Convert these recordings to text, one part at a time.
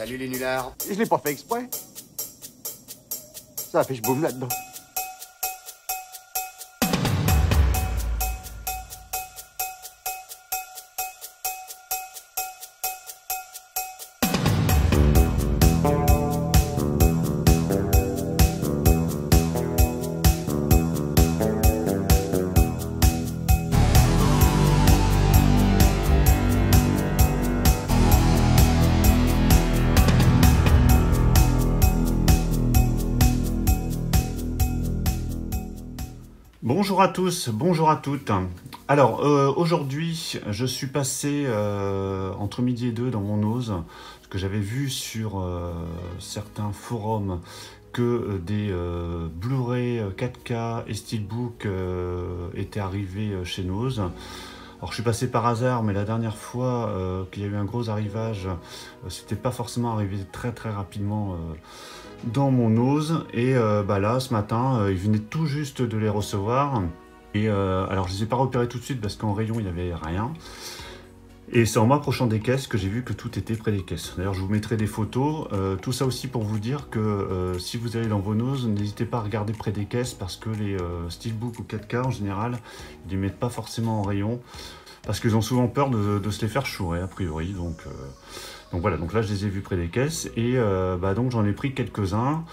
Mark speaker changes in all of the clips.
Speaker 1: Salut les nullards.
Speaker 2: Je l'ai pas fait exprès. Ça affiche boum là-dedans.
Speaker 3: Bonjour à tous, bonjour à toutes. Alors aujourd'hui je suis passé entre midi et deux dans mon OSE, parce que j'avais vu sur certains forums que des Blu-ray 4K et Steelbook étaient arrivés chez Noz. Alors je suis passé par hasard, mais la dernière fois qu'il y a eu un gros arrivage, c'était pas forcément arrivé très rapidement dans mon OSE, et là ce matin ils venaient tout juste de les recevoir, et alors je les ai pas repérés tout de suite parce qu'en rayon il n'y avait rien, et c'est en m'approchant des caisses que j'ai vu que tout était près des caisses. D'ailleurs je vous mettrai des photos, tout ça aussi pour vous dire que si vous allez dans vos OSE, n'hésitez pas à regarder près des caisses, parce que les Steelbook ou 4K en général ils les mettent pas forcément en rayon, parce qu'ils ont souvent peur de se les faire chourer a priori, donc voilà, donc là je les ai vus près des caisses, et donc j'en ai pris quelques-uns.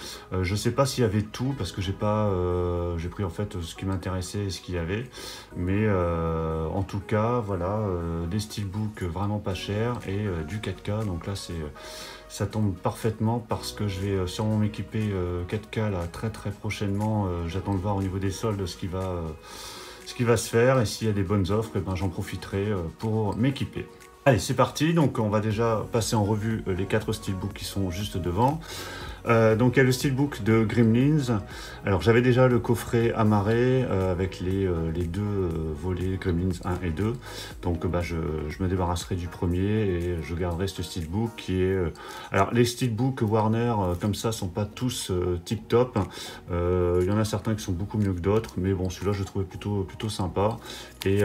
Speaker 3: Je sais pas s'il y avait tout, parce que j'ai pris en fait ce qui m'intéressait et ce qu'il y avait, mais en tout cas voilà, des Steelbook vraiment pas chers et du 4K, donc là ça tombe parfaitement, parce que je vais sûrement m'équiper 4K là très prochainement. J'attends de voir au niveau des soldes ce qui va se faire, et s'il y a des bonnes offres, et j'en profiterai pour m'équiper. Allez, c'est parti. Donc on va déjà passer en revue les 4 Steelbook qui sont juste devant. Donc il y a le Steelbook de Gremlins. Alors j'avais déjà le coffret amarré avec les deux volets Gremlins 1 et 2. Donc je me débarrasserai du premier et je garderai ce Steelbook qui est... Alors les Steelbook Warner comme ça sont pas tous tip top. Il y en a certains qui sont beaucoup mieux que d'autres, mais bon, celui-là je le trouvais plutôt sympa, et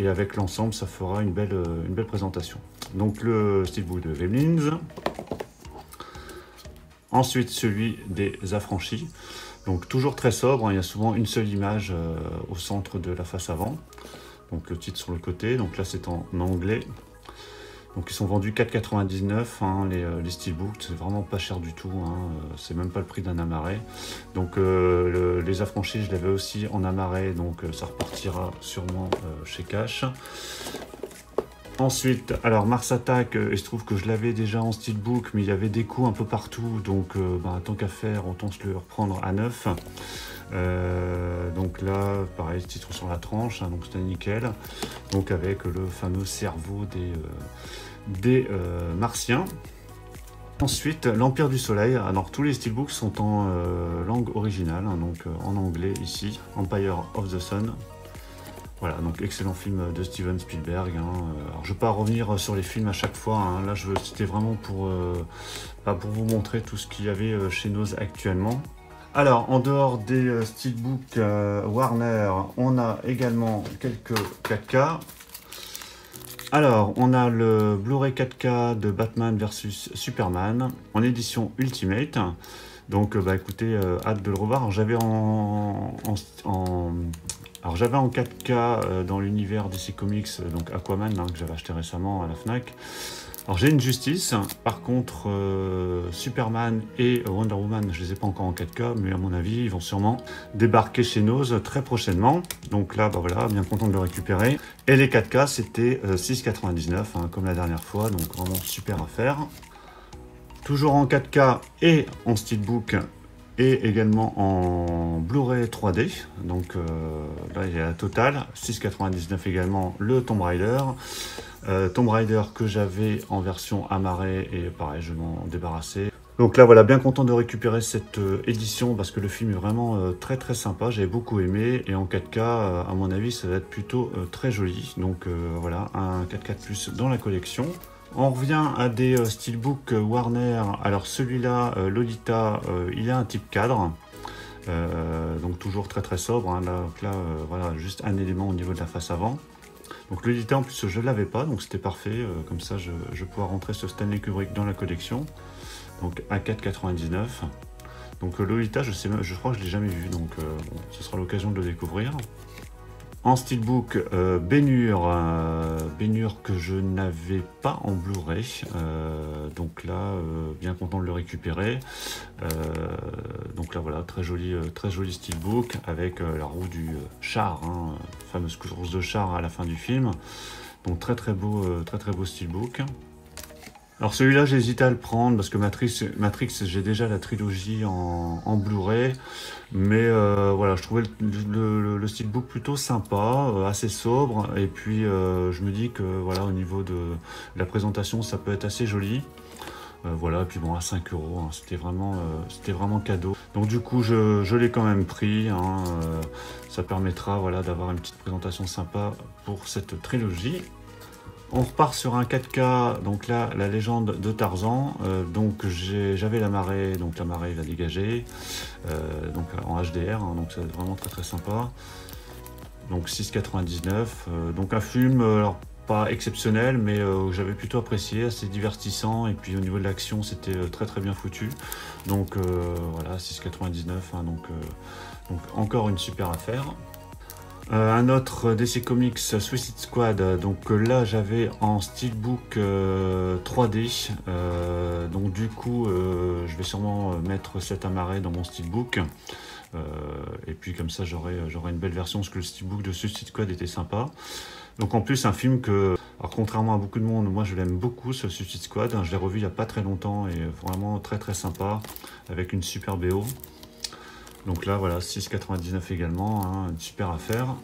Speaker 3: avec l'ensemble ça fera une belle présentation. Donc le Steelbook de Gremlins. Ensuite, celui des Affranchis, donc toujours très sobre, hein, il y a souvent une seule image au centre de la face avant, donc le titre sur le côté, donc là c'est en anglais. Donc ils sont vendus 4,99 hein, les Steelbook, c'est vraiment pas cher du tout, hein, c'est même pas le prix d'un amarré. Donc les Affranchis, je l'avais aussi en amarré, donc ça repartira sûrement chez Cash. Ensuite, alors Mars Attack, il se trouve que je l'avais déjà en Steelbook, mais il y avait des coups un peu partout, donc tant qu'à faire, autant se le reprendre à neuf. Donc là, pareil, titre sur la tranche, hein, donc c'était nickel. Donc avec le fameux cerveau des Martiens. Ensuite, l'Empire du Soleil. Alors tous les Steelbooks sont en langue originale, hein, donc en anglais ici, Empire of the Sun. Voilà, donc excellent film de Steven Spielberg. Hein. Alors, je ne vais pas revenir sur les films à chaque fois. Hein. Là, c'était vraiment pour vous montrer tout ce qu'il y avait chez Noz actuellement. Alors, en dehors des Steelbook Warner, on a également quelques 4K. Alors, on a le Blu-ray 4K de Batman vs Superman en édition Ultimate. Donc, écoutez, hâte de le revoir. Alors j'avais en 4K dans l'univers DC Comics, donc Aquaman, hein, que j'avais acheté récemment à la Fnac. Alors j'ai une Justice, par contre Superman et Wonder Woman, je les ai pas encore en 4K, mais à mon avis ils vont sûrement débarquer chez Noz très prochainement. Donc là, voilà, bien content de le récupérer. Et les 4K c'était 6,99 hein, comme la dernière fois, donc vraiment super affaire. Toujours en 4K et en Steelbook, et également en Blu-ray 3D, donc là il y a la totale, 6,99 également le Tomb Raider. Tomb Raider que j'avais en version amarrée, et pareil je m'en débarrassais. Donc là voilà, bien content de récupérer cette édition, parce que le film est vraiment très sympa, j'avais beaucoup aimé, et en 4K à mon avis ça va être plutôt très joli. Donc voilà, un 4K de plus dans la collection. On revient à des Steelbook Warner. Alors celui-là, Lolita, il a un type cadre. Donc toujours très sobre. Hein. Là, voilà, juste un élément au niveau de la face avant. Donc le Lolita en plus je ne l'avais pas, donc c'était parfait, comme ça je pourrais rentrer ce Stanley Kubrick dans la collection. Donc à 4,99 €. Donc Lolita, je crois que je ne l'ai jamais vu, donc bon, ce sera l'occasion de le découvrir. En steelbook, Ben-Hur, Ben-Hur que je n'avais pas en Blu-ray, donc là, bien content de le récupérer. Donc là, voilà, très joli steelbook avec la roue du char, hein, fameuse course de char à la fin du film. Donc très beau steelbook. Alors celui-là, j'ai hésité à le prendre parce que Matrix j'ai déjà la trilogie en Blu-ray. Mais voilà, je trouvais le steelbook plutôt sympa, assez sobre. Et puis je me dis que voilà, au niveau de la présentation, ça peut être assez joli. Voilà, et puis bon, à 5 €, hein, c'était vraiment cadeau. Donc du coup, je l'ai quand même pris. Hein, ça permettra voilà, d'avoir une petite présentation sympa pour cette trilogie. On repart sur un 4K, donc là, la légende de Tarzan. Donc j'avais la marée, donc la marée va dégager, donc en HDR, hein, donc c'est vraiment très sympa. Donc 6,99 €, donc un film, alors pas exceptionnel, mais j'avais plutôt apprécié, assez divertissant, et puis au niveau de l'action, c'était très bien foutu. Donc voilà, 6,99 €, hein, donc encore une super affaire. Un autre DC Comics, Suicide Squad, donc là j'avais en steelbook 3D, donc du coup je vais sûrement mettre cet amarré dans mon steelbook, et puis comme ça j'aurai une belle version, parce que le steelbook de Suicide Squad était sympa. Donc en plus un film que, alors contrairement à beaucoup de monde, moi je l'aime beaucoup, ce Suicide Squad, je l'ai revu il n'y a pas très longtemps et vraiment très sympa, avec une super BO. Donc là, voilà, 6,99 € également, hein, une super affaire.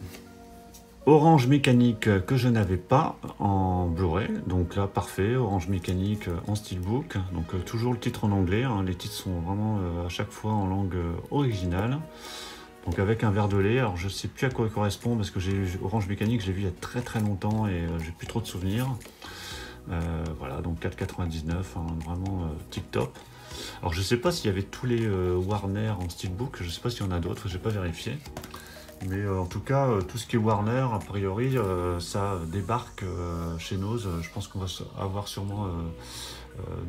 Speaker 3: Orange Mécanique que je n'avais pas en Blu-ray, donc là, parfait, Orange Mécanique en steelbook. Donc toujours le titre en anglais, hein, les titres sont vraiment à chaque fois en langue originale. Donc avec un verre de lait, alors je ne sais plus à quoi il correspond, parce que Orange Mécanique, j'ai vu il y a très longtemps et j'ai plus trop de souvenirs. Voilà, donc 4,99 €, hein, vraiment tip top. Alors je sais pas s'il y avait tous les Warner en steelbook, je sais pas s'il y en a d'autres, j'ai pas vérifié. Mais en tout cas, tout ce qui est Warner, a priori, ça débarque chez Noz. Je pense qu'on va avoir sûrement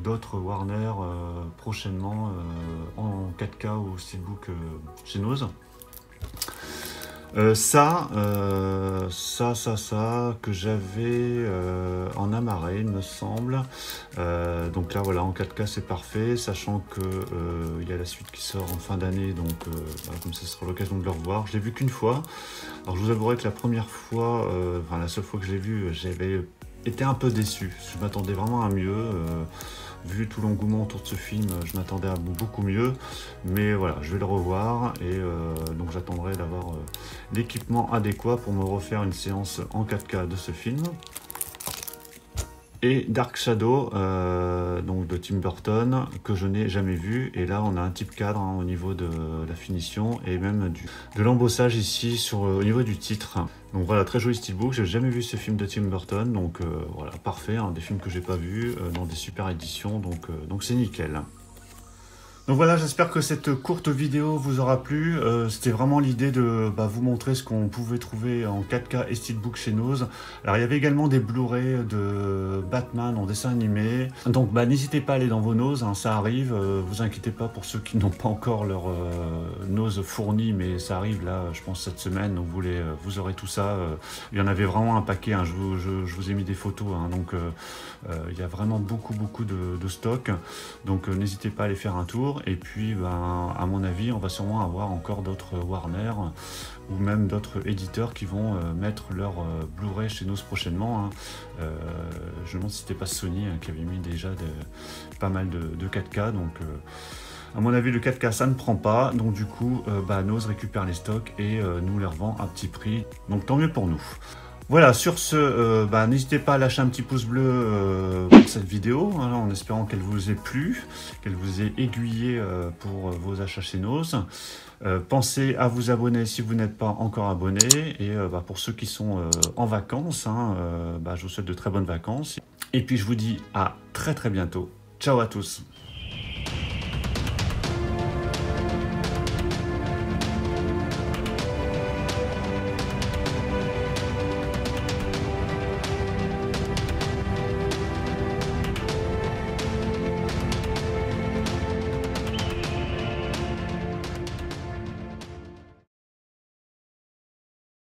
Speaker 3: d'autres Warner prochainement en 4K ou steelbook chez Noz. Ça que j'avais en amarré, il me semble. Donc là voilà, en 4K c'est parfait, sachant que il y a la suite qui sort en fin d'année, donc voilà, comme ça sera l'occasion de le revoir. Je l'ai vu qu'une fois. Alors je vous avouerai que la première fois, enfin la seule fois que je l'ai vu, j'avais été un peu déçu. Je m'attendais vraiment à mieux. Vu tout l'engouement autour de ce film, je m'attendais à beaucoup mieux, mais voilà, je vais le revoir, et donc j'attendrai d'avoir l'équipement adéquat pour me refaire une séance en 4K de ce film. Et Dark Shadow, donc de Tim Burton, que je n'ai jamais vu, et là on a un type cadre, hein, au niveau de la finition et même de l'embossage ici au niveau du titre. Donc voilà, très joli steelbook. J'ai jamais vu ce film de Tim Burton, donc voilà, parfait, hein, des films que j'ai pas vus dans des super éditions, donc c'est nickel. Donc voilà, j'espère que cette courte vidéo vous aura plu. C'était vraiment l'idée de vous montrer ce qu'on pouvait trouver en 4K et steelbook chez Noz. Alors il y avait également des Blu-ray de Batman en dessin animé. Donc n'hésitez pas à aller dans vos Noz, hein, ça arrive. Vous inquiétez pas pour ceux qui n'ont pas encore leur Noz fourni, mais ça arrive là, je pense cette semaine. Donc vous aurez tout ça. Il y en avait vraiment un paquet, hein, je vous ai mis des photos, hein, donc il y a vraiment beaucoup de stock. Donc n'hésitez pas à aller faire un tour. Et puis à mon avis on va sûrement avoir encore d'autres Warner ou même d'autres éditeurs qui vont mettre leur Blu-ray chez nous prochainement, hein. Je me demande si c'était pas Sony, hein, qui avait mis déjà pas mal de 4K, donc à mon avis le 4K ça ne prend pas, donc du coup Noz récupère les stocks et nous les revend à petit prix, donc tant mieux pour nous. Voilà, sur ce, n'hésitez pas à lâcher un petit pouce bleu pour cette vidéo, hein, en espérant qu'elle vous ait plu, qu'elle vous ait aiguillé pour vos achats chez Noz. Pensez à vous abonner si vous n'êtes pas encore abonné, et pour ceux qui sont en vacances, hein, je vous souhaite de très bonnes vacances. Et puis je vous dis à très bientôt. Ciao à tous.